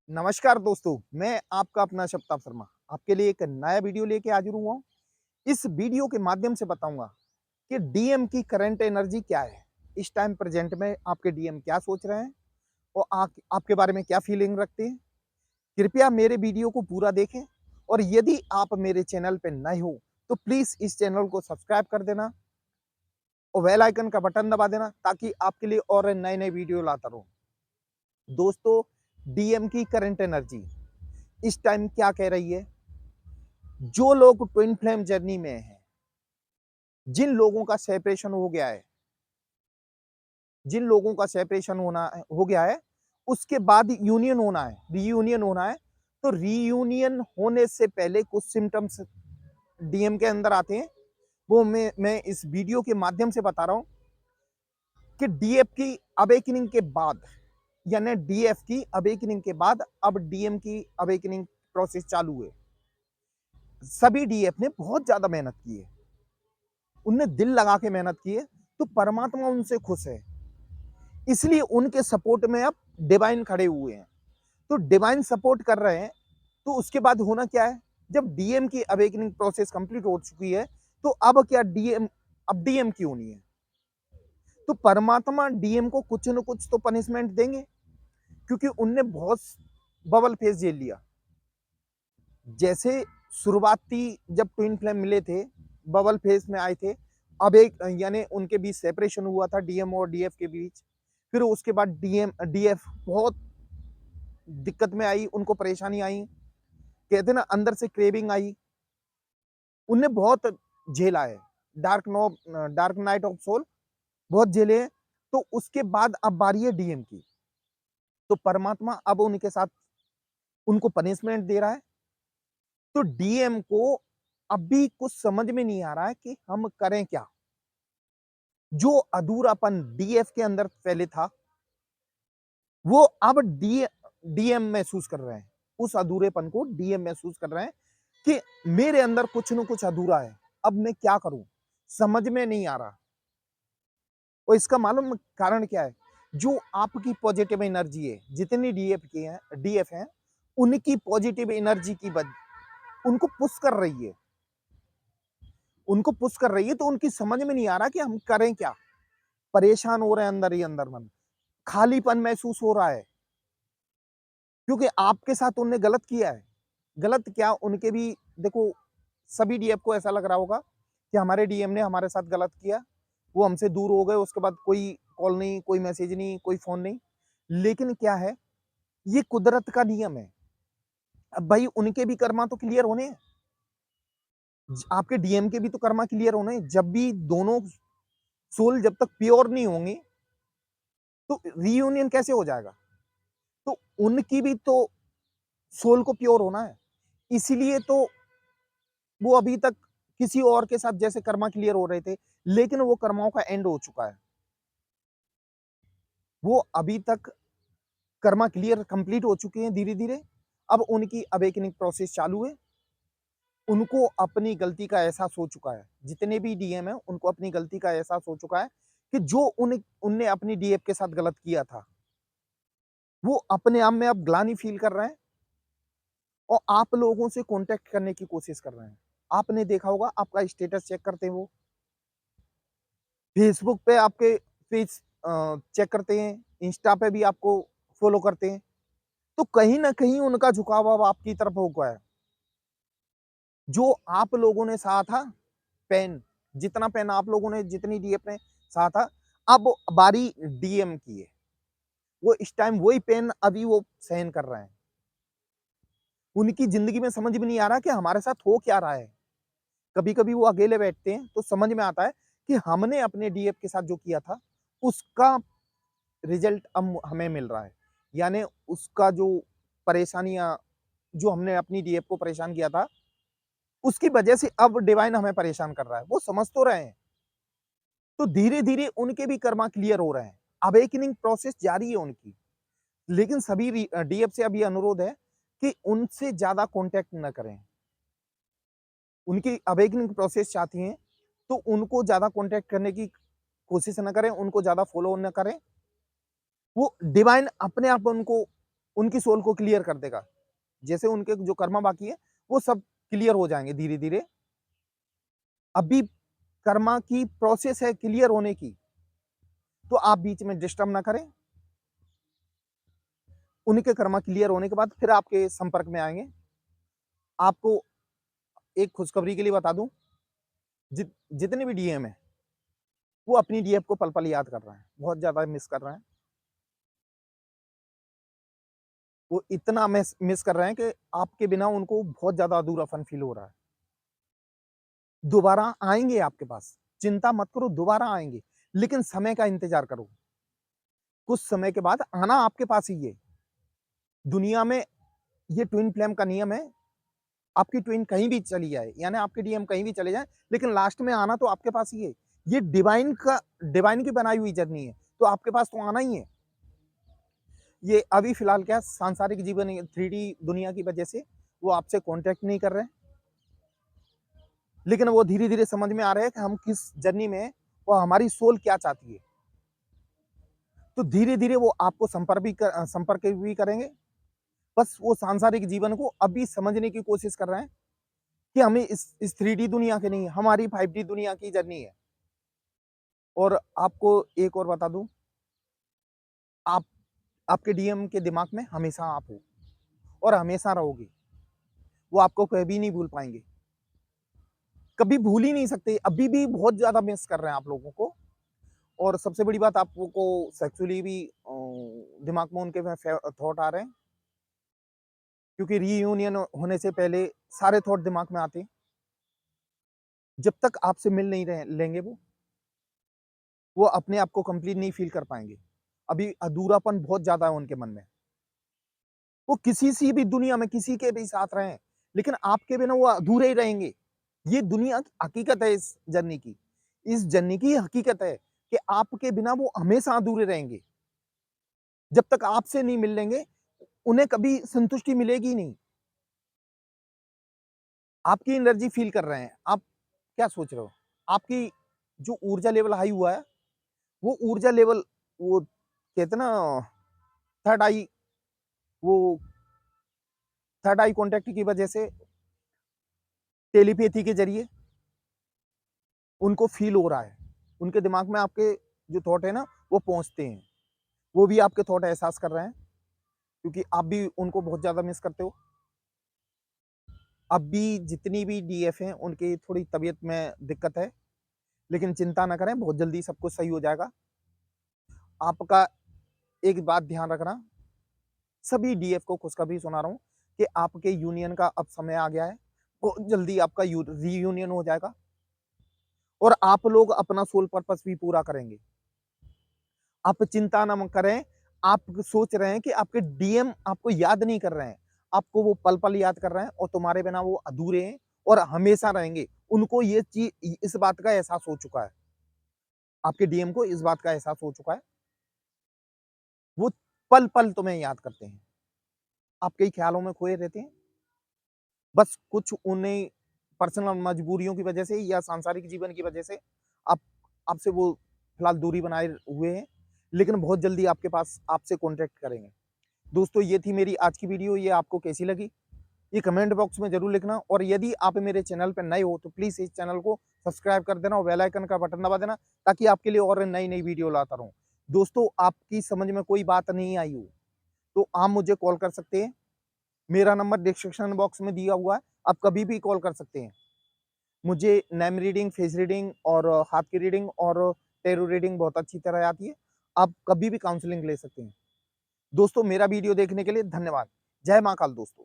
नमस्कार दोस्तों, मैं आपका अपना शब्ताब शर्मा आपके लिए एक नया वीडियो लेके हाजिर हुआ हूँ। इस वीडियो के माध्यम से बताऊंगा कि डीएम की करंट एनर्जी क्या है। इस टाइम प्रेजेंट में आपके डीएम क्या सोच रहे हैं और आपके बारे में क्या फीलिंग रखते हैं। कृपया मेरे वीडियो को पूरा देखें और यदि आप मेरे चैनल पर नए हो तो प्लीज इस चैनल को सब्सक्राइब कर देना और बेल आइकन का बटन दबा देना ताकि आपके लिए और नए नए वीडियो लाता रहूं। दोस्तों, डीएम की करंट एनर्जी इस टाइम क्या कह रही है। जो लोग ट्विन फ्लेम जर्नी में हैं, जिन लोगों का सेपरेशन हो गया है, जिन लोगों का सेपरेशन होना हो गया है, उसके बाद यूनियन होना है, रीयूनियन होना है। तो रीयूनियन होने से पहले कुछ सिम्टम्स डीएम के अंदर आते हैं। वो मैं इस वीडियो के माध्यम से बता रहा हूं कि डीएफ की अवेकनिंग के बाद, यानी डीएफ की अवेकनिंग के बाद अब डीएम की अवेकनिंग प्रोसेस चालू है। सभी डीएफ ने बहुत ज्यादा मेहनत की है, उनने दिल लगा के मेहनत की है, तो परमात्मा उनसे खुश है। इसलिए उनके सपोर्ट में अब डिवाइन खड़े हुए हैं। तो डिवाइन सपोर्ट कर रहे हैं। तो उसके बाद होना क्या है, जब डीएम की अवेकनिंग प्रोसेस कंप्लीट हो चुकी है तो अब क्या डीएम, अब डीएम की होनी है। तो परमात्मा डीएम को कुछ न कुछ तो पनिशमेंट देंगे, क्योंकि उनने बहुत बबल फेस झेल लिया। जैसे शुरुआती जब ट्विन फ्लेम मिले थे, बबल फेस में आए थे। अब एक यानी उनके बीच सेपरेशन हुआ था, डीएम और डीएफ के बीच। फिर उसके बाद डीएम डीएफ बहुत दिक्कत में आई, उनको परेशानी आई, कहते ना अंदर से क्रेविंग आई। उनने बहुत झेला है, डार्क नाइट ऑफ सोल बहुत झेले हैं। तो उसके बाद अब बारी है डीएम की। तो परमात्मा अब उनके साथ उनको पनिशमेंट दे रहा है। तो डीएम को अभी कुछ समझ में नहीं आ रहा है कि हम करें क्या। जो अधूरापन डीएफ के अंदर पहले था, वो अब डीएम महसूस कर रहे हैं। उस अधूरेपन को डीएम महसूस कर रहे हैं कि मेरे अंदर कुछ न कुछ अधूरा है, अब मैं क्या करूं, समझ में नहीं आ रहा। और इसका मालूम कारण क्या है, जो आपकी पॉजिटिव एनर्जी है, जितनी डीएफ हैं, उनकी पॉजिटिव एनर्जी की उनको पुश कर रही है, उनको पुश कर रही है। तो उनकी समझ में नहीं आ रहा कि हम करें क्या। परेशान हो रहे हैं अंदर ही अंदर, मन खालीपन महसूस हो रहा है, क्योंकि आपके साथ उनने गलत किया है। गलत क्या, उनके भी देखो, सभी डीएफ को ऐसा लग रहा होगा कि हमारे डीएम ने हमारे साथ गलत किया, वो हमसे दूर हो गए, उसके बाद कोई कॉल नहीं, कोई मैसेज नहीं, कोई फोन नहीं। लेकिन क्या है, ये कुदरत का नियम है। अब भाई उनके भी कर्मा तो क्लियर होने हैं, आपके डीएम के भी तो कर्मा क्लियर होने हैं। जब भी दोनों सोल जब तक प्योर नहीं होंगी तो रीयूनियन कैसे हो जाएगा। तो उनकी भी तो सोल को प्योर होना है, इसीलिए तो वो अभी तक किसी और के साथ जैसे कर्मा क्लियर हो रहे थे, लेकिन वो कर्माओं का एंड हो चुका है। वो अभी तक कर्मा क्लियर कंप्लीट हो चुके हैं धीरे धीरे। अब उनकी अवेकनिंग प्रोसेस चालू है। उनको अपनी गलती का एहसास हो चुका है, जितने भी डीएम है उनको अपनी गलती का एहसास हो चुका है कि जो उनने अपनी डीएफ के साथ गलत किया था, वो अपने आप में अब ग्लानि फील कर रहे हैं और आप लोगों से कांटेक्ट करने की कोशिश कर रहे हैं। आपने देखा होगा, आपका स्टेटस चेक करते हैं, वो फेसबुक पे आपके पेज चेक करते हैं, इंस्टा पे भी आपको फॉलो करते हैं। तो कहीं ना कहीं उनका झुकाव अब आपकी तरफ हो गया है। जो आप लोगों ने सहा था पेन, जितना पेन आप लोगों ने, जितनी डीएफ ने सहा था, अब बारी डीएम की है। वो इस टाइम वही पेन अभी वो सहन कर रहे हैं। उनकी जिंदगी में समझ में नहीं आ रहा कि हमारे साथ हो क्या रहा है। कभी कभी वो अकेले बैठते हैं तो समझ में आता है कि हमने अपने डीएफ के साथ जो किया था, उसका रिजल्ट अब हमें मिल रहा है। यानी उसका जो परेशानियां, जो हमने अपनी डीएफ को परेशान किया था, उसकी वजह से अब डिवाइन हमें परेशान कर रहा है। वो समझ तो रहे हैं। तो धीरे धीरे उनके भी कर्मा क्लियर हो रहे हैं, अवेकनिंग प्रोसेस जारी है उनकी। लेकिन सभी डीएफ से अभी अनुरोध है कि उनसे ज्यादा कांटेक्ट न करें। उनकी अवेकनिंग प्रोसेस चाहती हैं तो उनको ज्यादा कांटेक्ट करने की कोशिश न करें, उनको ज्यादा फॉलो न करें। वो डिवाइन अपने आप उनको उनकी सोल को क्लियर कर देगा। जैसे उनके जो कर्मा बाकी है वो सब क्लियर हो जाएंगे धीरे धीरे। अभी कर्मा की प्रोसेस है क्लियर होने की, तो आप बीच में डिस्टर्ब ना करें। उनके कर्मा क्लियर होने के बाद फिर आपके संपर्क में आएंगे। आपको एक खुशखबरी के लिए बता दूं, जितने भी डीएम है वो अपनी डीएफ को पल पल याद कर रहे हैं, बहुत ज्यादा मिस कर रहे हैं। वो इतना मिस कर रहे हैं कि आपके बिना उनको बहुत ज्यादा अधूरापन फील हो रहा है। दोबारा आएंगे आपके पास, चिंता मत करो, दोबारा आएंगे, लेकिन समय का इंतजार करो। कुछ समय के बाद आना आपके पास ही है। दुनिया में ये ट्विन फ्लेम का नियम है, आपकी ट्विन कहीं भी चली जाए, यानी आपके डीएम कहीं भी चले जाए, लेकिन लास्ट में आना तो आपके पास ही है। ये डिवाइन की बनाई हुई जर्नी है, तो आपके पास तो आना ही है। ये अभी फिलहाल क्या सांसारिक जीवन 3D दुनिया की वजह से वो आपसे कांटेक्ट नहीं कर रहे हैं, लेकिन वो धीरे धीरे समझ में आ रहे हैं कि हम किस जर्नी में, वो हमारी सोल क्या चाहती है। तो धीरे धीरे वो आपको संपर्क भी करेंगे। बस वो सांसारिक जीवन को अभी समझने की कोशिश कर रहे हैं कि हमें इस 3D दुनिया की नहीं, हमारी 5D दुनिया की जर्नी है। और आपको एक और बता दूं, आप आपके डीएम के दिमाग में हमेशा आप हो और हमेशा रहोगे। वो आपको कभी नहीं भूल पाएंगे, कभी भूल ही नहीं सकते। अभी भी बहुत ज्यादा मिस कर रहे हैं आप लोगों को। और सबसे बड़ी बात, आपको सेक्सुअली भी दिमाग में उनके थॉट आ रहे हैं, क्योंकि रीयूनियन होने से पहले सारे थॉट दिमाग में आते हैं। जब तक आपसे मिल नहीं लेंगे वो अपने आप को कंप्लीट नहीं फील कर पाएंगे। अभी अधूरापन बहुत ज्यादा है उनके मन में। वो किसी सी भी दुनिया में किसी के भी साथ रहें, लेकिन आपके बिना वो अधूरे ही रहेंगे। ये दुनिया की हकीकत है, इस जर्नी की हकीकत है कि आपके बिना वो हमेशा अधूरे रहेंगे। जब तक आपसे नहीं मिल लेंगे उन्हें कभी संतुष्टि मिलेगी ही नहीं। आपकी एनर्जी फील कर रहे हैं, आप क्या सोच रहे हो? आपकी जो ऊर्जा लेवल हाई हुआ है, वो ऊर्जा लेवल, वो कहते ना, थर्ड आई, वो थर्ड आई कॉन्टेक्ट की वजह से टेलीपैथी के जरिए उनको फील हो रहा है। उनके दिमाग में आपके जो थॉट है ना वो पहुंचते हैं। वो भी आपके थॉट एहसास कर रहे हैं, क्योंकि आप भी उनको बहुत ज्यादा मिस करते हो। अब भी जितनी भी डीएफ हैं उनकी थोड़ी तबीयत में दिक्कत है, लेकिन चिंता ना करें, बहुत जल्दी सब कुछ सही हो जाएगा। आपका एक बात ध्यान रखना, सभी डीएफ को खुशखबरी सुना रहा हूँ कि आपके यूनियन का अब समय आ गया है। बहुत जल्दी आपका रीयूनियन हो जाएगा और आप लोग अपना सोल पर्पस भी पूरा करेंगे। आप चिंता ना करें। आप सोच रहे हैं कि आपके डीएम आपको याद नहीं कर रहे हैं, आपको वो पल पल याद कर रहे हैं और तुम्हारे बिना वो अधूरे हैं और हमेशा रहेंगे। उनको ये चीज, इस बात का एहसास हो चुका है। आपके डीएम को इस बात का एहसास हो चुका है। वो पल पल तुम्हें याद करते हैं, आपके ही ख्यालों में खोए रहते हैं। बस कुछ उन्हें पर्सनल मजबूरियों की वजह से या सांसारिक जीवन की वजह से आप आपसे वो फिलहाल दूरी बनाए हुए हैं, लेकिन बहुत जल्दी आपके पास आपसे कॉन्टेक्ट करेंगे। दोस्तों, ये थी मेरी आज की वीडियो। ये आपको कैसी लगी ये कमेंट बॉक्स में जरूर लिखना। और यदि आप मेरे चैनल पर नए हो तो प्लीज इस चैनल को सब्सक्राइब कर देना और बेल आइकन का बटन दबा देना, ताकि आपके लिए और नई नई वीडियो लाता रहूं। दोस्तों, आपकी समझ में कोई बात नहीं आई हो तो आप मुझे कॉल कर सकते हैं। मेरा नंबर डिस्क्रिप्शन बॉक्स में दिया हुआ है, आप कभी भी कॉल कर सकते हैं। मुझे नेम रीडिंग, फेस रीडिंग और हाथ की रीडिंग और टेरो रीडिंग बहुत अच्छी तरह आती है। आप कभी भी काउंसलिंग ले सकते हैं। दोस्तों, मेरा वीडियो देखने के लिए धन्यवाद। जय महाकाल दोस्तों।